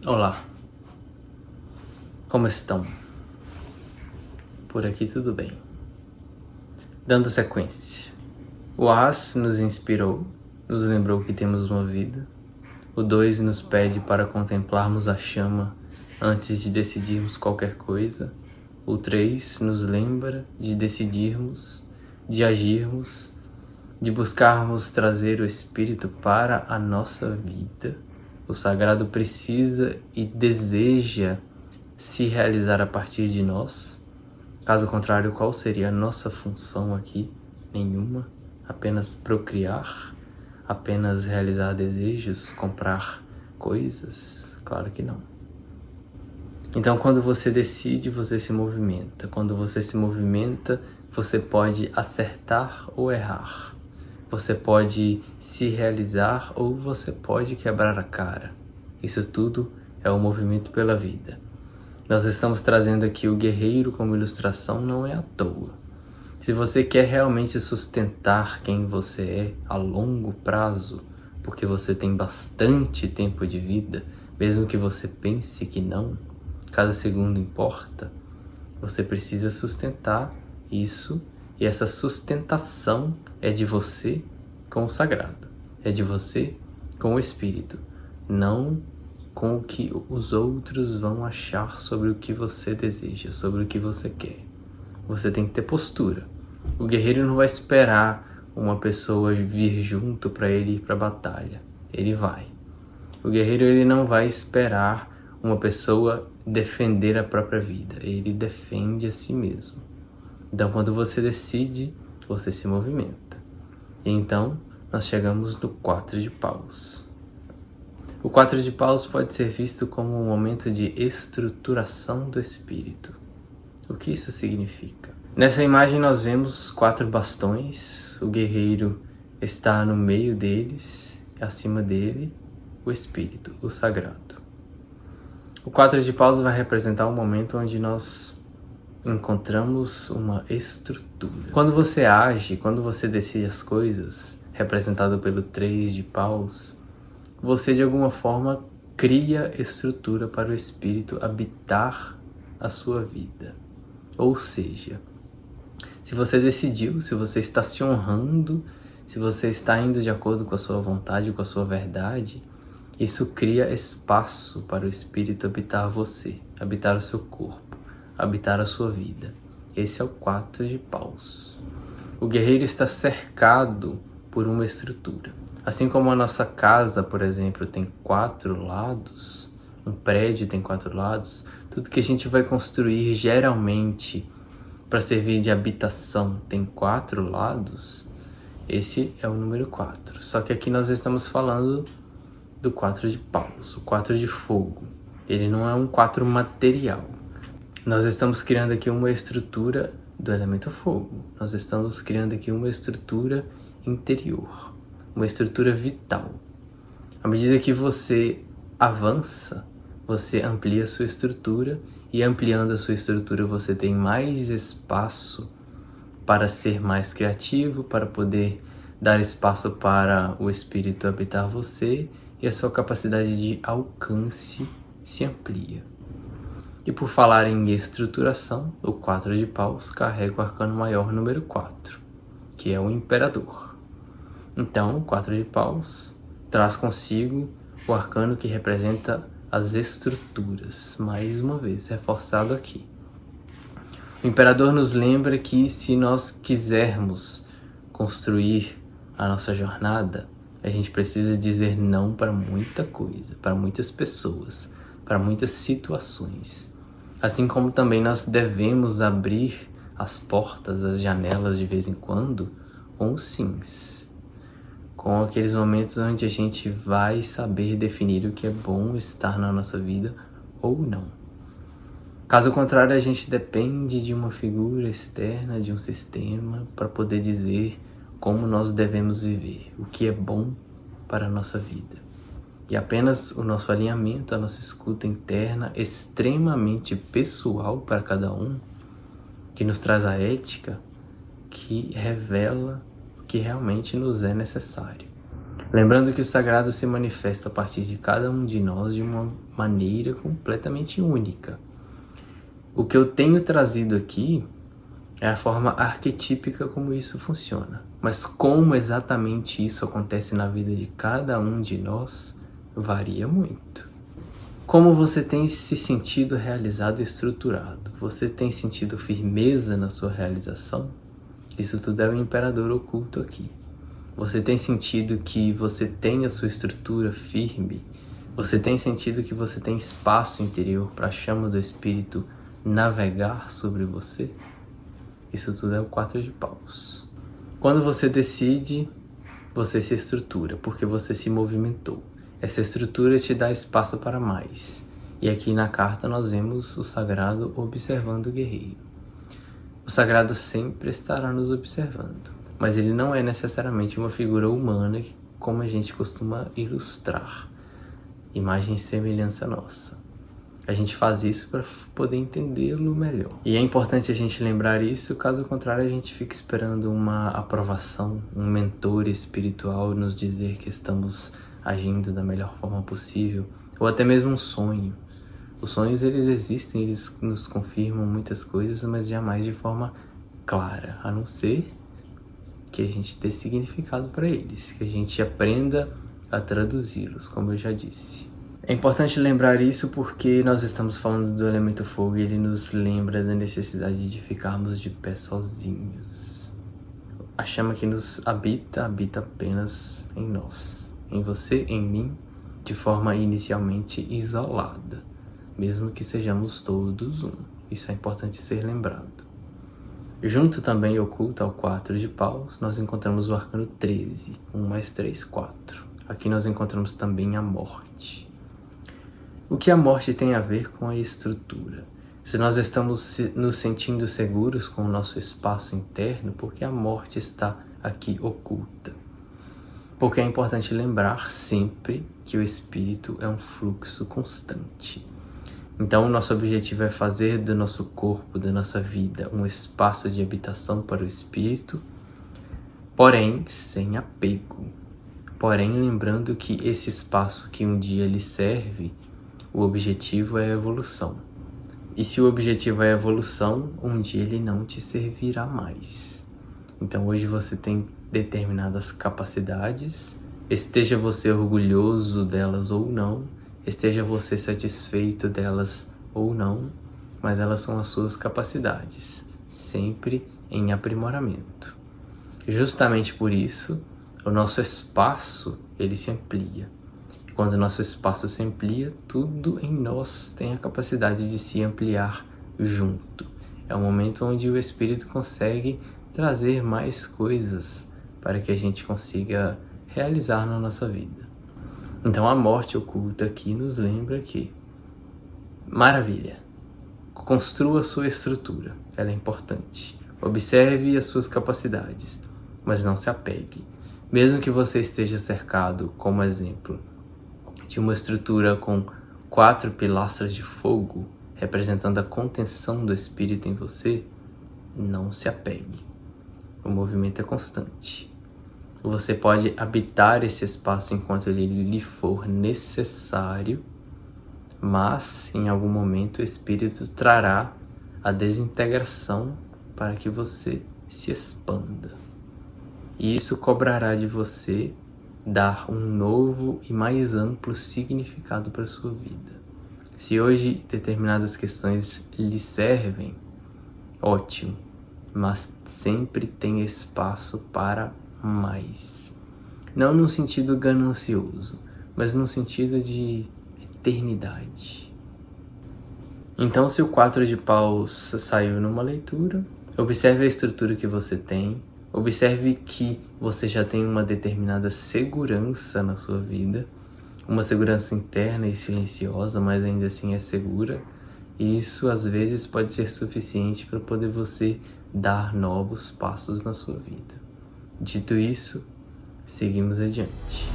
Olá, como estão? Por aqui tudo bem. Dando sequência, o As nos inspirou, nos lembrou que temos uma vida. O 2 nos pede para contemplarmos a chama antes de decidirmos qualquer coisa. O 3 nos lembra de decidirmos, de agirmos, de buscarmos trazer o Espírito para a nossa vida. O sagrado precisa e deseja se realizar a partir de nós. Caso contrário, qual seria a nossa função aqui? Nenhuma. Apenas procriar? Apenas realizar desejos? Comprar coisas? Claro que não. Então, quando você decide, você se movimenta. Quando você se movimenta, você pode acertar ou errar. Você pode se realizar ou você pode quebrar a cara. Isso tudo é o movimento pela vida. Nós estamos trazendo aqui o guerreiro como ilustração, não é à toa. Se você quer realmente sustentar quem você é a longo prazo, porque você tem bastante tempo de vida, mesmo que você pense que não, cada segundo importa, você precisa sustentar isso, e essa sustentação é de você com o sagrado, é de você com o Espírito, não com o que os outros vão achar sobre o que você deseja, sobre o que você quer. Você tem que ter postura. O guerreiro não vai esperar uma pessoa vir junto para ele ir para a batalha. Ele vai. O guerreiro ele não vai esperar uma pessoa defender a própria vida. Ele defende a si mesmo. Então, quando você decide, você se movimenta. E então, nós chegamos no 4 de paus. O 4 de paus pode ser visto como um momento de estruturação do espírito. O que isso significa? Nessa imagem nós vemos 4 bastões, o guerreiro está no meio deles, acima dele, o espírito, o sagrado. O 4 de paus vai representar um momento onde nós encontramos uma estrutura. Quando você age, quando você decide as coisas, representado pelo 3 de paus, você de alguma forma cria estrutura para o espírito habitar a sua vida. Ou seja, se você decidiu, se você está se honrando, se você está indo de acordo com a sua vontade, com a sua verdade, isso cria espaço para o espírito habitar você, habitar o seu corpo, habitar a sua vida. Esse é o 4 de paus. O guerreiro está cercado por uma estrutura. Assim como a nossa casa, por exemplo, tem 4 lados, um prédio tem 4 lados, tudo que a gente vai construir geralmente para servir de habitação tem 4 lados, esse é o número 4. Só que aqui nós estamos falando do 4 de paus, o 4 de fogo. Ele não é um 4 material. Nós estamos criando aqui uma estrutura do elemento fogo. Nós estamos criando aqui uma estrutura interior, uma estrutura vital. À medida que você avança, você amplia a sua estrutura, e ampliando a sua estrutura você tem mais espaço para ser mais criativo, para poder dar espaço para o espírito habitar você, e a sua capacidade de alcance se amplia. E por falar em estruturação, o 4 de paus carrega o arcano maior número 4, que é o imperador. Então, o 4 de paus traz consigo o arcano que representa as estruturas, mais uma vez, reforçado aqui. O imperador nos lembra que se nós quisermos construir a nossa jornada, a gente precisa dizer não para muita coisa, para muitas pessoas, para muitas situações. Assim como também nós devemos abrir as portas, as janelas de vez em quando com os sims. Com aqueles momentos onde a gente vai saber definir o que é bom estar na nossa vida ou não. Caso contrário, a gente depende de uma figura externa, de um sistema, para poder dizer como nós devemos viver, o que é bom para a nossa vida. E apenas o nosso alinhamento, a nossa escuta interna, extremamente pessoal para cada um, que nos traz a ética, que revela o que realmente nos é necessário. Lembrando que o sagrado se manifesta a partir de cada um de nós de uma maneira completamente única. O que eu tenho trazido aqui é a forma arquetípica como isso funciona. Mas como exatamente isso acontece na vida de cada um de nós varia muito. Como você tem se sentido realizado e estruturado? Você tem sentido firmeza na sua realização? Isso tudo é o imperador oculto aqui. Você tem sentido que você tem a sua estrutura firme? Você tem sentido que você tem espaço interior para a chama do Espírito navegar sobre você? Isso tudo é o 4 de paus. Quando você decide, você se estrutura, porque você se movimentou. Essa estrutura te dá espaço para mais. E aqui na carta nós vemos o sagrado observando o guerreiro. O sagrado sempre estará nos observando, mas ele não é necessariamente uma figura humana como a gente costuma ilustrar. Imagem e semelhança nossa. A gente faz isso para poder entendê-lo melhor. E é importante a gente lembrar isso, caso contrário a gente fique esperando uma aprovação, um mentor espiritual nos dizer que estamos agindo da melhor forma possível, ou até mesmo um sonho. Os sonhos, eles existem, eles nos confirmam muitas coisas, mas jamais de forma clara, a não ser que a gente dê significado para eles, que a gente aprenda a traduzi-los, como eu já disse. É importante lembrar isso porque nós estamos falando do elemento fogo e ele nos lembra da necessidade de ficarmos de pé sozinhos. A chama que nos habita apenas em nós. Em você, em mim, de forma inicialmente isolada, mesmo que sejamos todos um. Isso é importante ser lembrado. Junto também, oculto ao 4 de paus, nós encontramos o arcano 13, 1 mais 3, 4. Aqui nós encontramos também a morte. O que a morte tem a ver com a estrutura? Se nós estamos nos sentindo seguros com o nosso espaço interno, porque a morte está aqui oculta? Porque é importante lembrar sempre que o espírito é um fluxo constante. Então, o nosso objetivo é fazer do nosso corpo, da nossa vida, um espaço de habitação para o espírito, porém sem apego. Porém, lembrando que esse espaço que um dia lhe serve, o objetivo é a evolução. E se o objetivo é a evolução, um dia ele não te servirá mais. Então, hoje você tem determinadas capacidades, esteja você orgulhoso delas ou não, esteja você satisfeito delas ou não, mas elas são as suas capacidades, sempre em aprimoramento. Justamente por isso, o nosso espaço, ele se amplia. E quando o nosso espaço se amplia, tudo em nós tem a capacidade de se ampliar junto. É o momento onde o Espírito consegue trazer mais coisas para que a gente consiga realizar na nossa vida. Então a morte oculta aqui nos lembra que, maravilha, construa a sua estrutura, ela é importante. Observe as suas capacidades, mas não se apegue. Mesmo que você esteja cercado, como exemplo, de uma estrutura com 4 pilastras de fogo, representando a contenção do espírito em você, não se apegue. O movimento é constante. Você pode habitar esse espaço enquanto ele lhe for necessário, mas em algum momento o espírito trará a desintegração para que você se expanda. E isso cobrará de você dar um novo e mais amplo significado para a sua vida. Se hoje determinadas questões lhe servem, ótimo, mas sempre tem espaço para mais. Não no sentido ganancioso, mas no sentido de eternidade. Então, se o 4 de paus saiu numa leitura, observe a estrutura que você tem, observe que você já tem uma determinada segurança na sua vida, uma segurança interna e silenciosa, mas ainda assim é segura, e isso às vezes pode ser suficiente para poder você dar novos passos na sua vida. Dito isso, seguimos adiante.